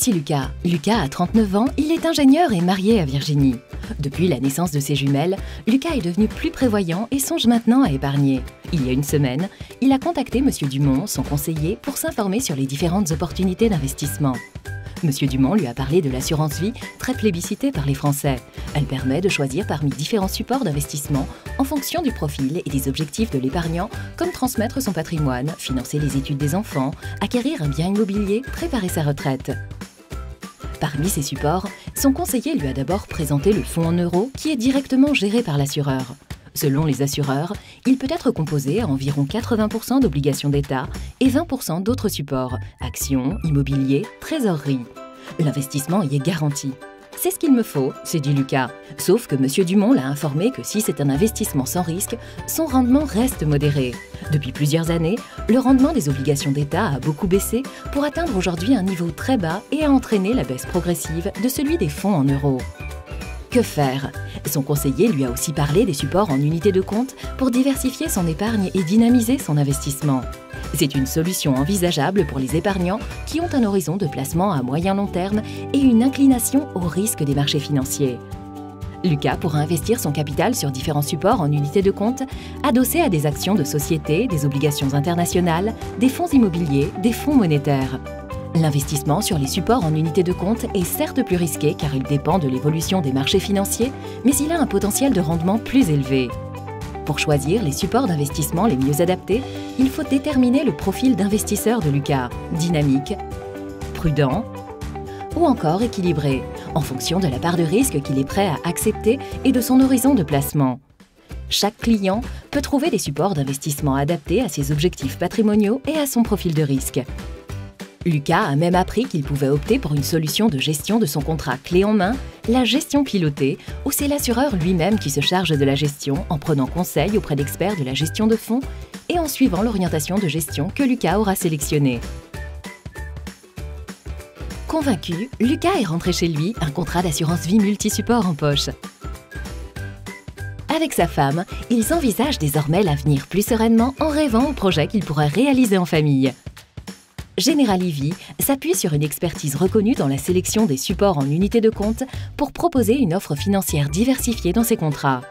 Voici Lucas. Lucas a 39 ans, il est ingénieur et marié à Virginie. Depuis la naissance de ses jumelles, Lucas est devenu plus prévoyant et songe maintenant à épargner. Il y a une semaine, il a contacté Monsieur Dumont, son conseiller, pour s'informer sur les différentes opportunités d'investissement. Monsieur Dumont lui a parlé de l'assurance vie, très plébiscitée par les Français. Elle permet de choisir parmi différents supports d'investissement en fonction du profil et des objectifs de l'épargnant, comme transmettre son patrimoine, financer les études des enfants, acquérir un bien immobilier, préparer sa retraite. Parmi ces supports, son conseiller lui a d'abord présenté le fonds en euros qui est directement géré par l'assureur. Selon les assureurs, il peut être composé à environ 80% d'obligations d'État et 20% d'autres supports, actions, immobilier, trésorerie. L'investissement y est garanti. C'est ce qu'il me faut, s'est dit Lucas. Sauf que Monsieur Dumont l'a informé que si c'est un investissement sans risque, son rendement reste modéré. Depuis plusieurs années, le rendement des obligations d'État a beaucoup baissé pour atteindre aujourd'hui un niveau très bas et a entraîné la baisse progressive de celui des fonds en euros. Que faire? Son conseiller lui a aussi parlé des supports en unités de compte pour diversifier son épargne et dynamiser son investissement. C'est une solution envisageable pour les épargnants qui ont un horizon de placement à moyen-long terme et une inclination au risque des marchés financiers. Lucas pourra investir son capital sur différents supports en unités de compte, adossés à des actions de société, des obligations internationales, des fonds immobiliers, des fonds monétaires. L'investissement sur les supports en unités de compte est certes plus risqué car il dépend de l'évolution des marchés financiers, mais il a un potentiel de rendement plus élevé. Pour choisir les supports d'investissement les mieux adaptés, il faut déterminer le profil d'investisseur de Lucas, dynamique, prudent ou encore équilibré, en fonction de la part de risque qu'il est prêt à accepter et de son horizon de placement. Chaque client peut trouver des supports d'investissement adaptés à ses objectifs patrimoniaux et à son profil de risque. Lucas a même appris qu'il pouvait opter pour une solution de gestion de son contrat clé en main, la gestion pilotée, où c'est l'assureur lui-même qui se charge de la gestion en prenant conseil auprès d'experts de la gestion de fonds et en suivant l'orientation de gestion que Lucas aura sélectionnée. Convaincu, Lucas est rentré chez lui, un contrat d'assurance vie multi-support en poche. Avec sa femme, ils envisagent désormais l'avenir plus sereinement en rêvant au projet qu'ils pourraient réaliser en famille. Generali Vie s'appuie sur une expertise reconnue dans la sélection des supports en unités de compte pour proposer une offre financière diversifiée dans ses contrats.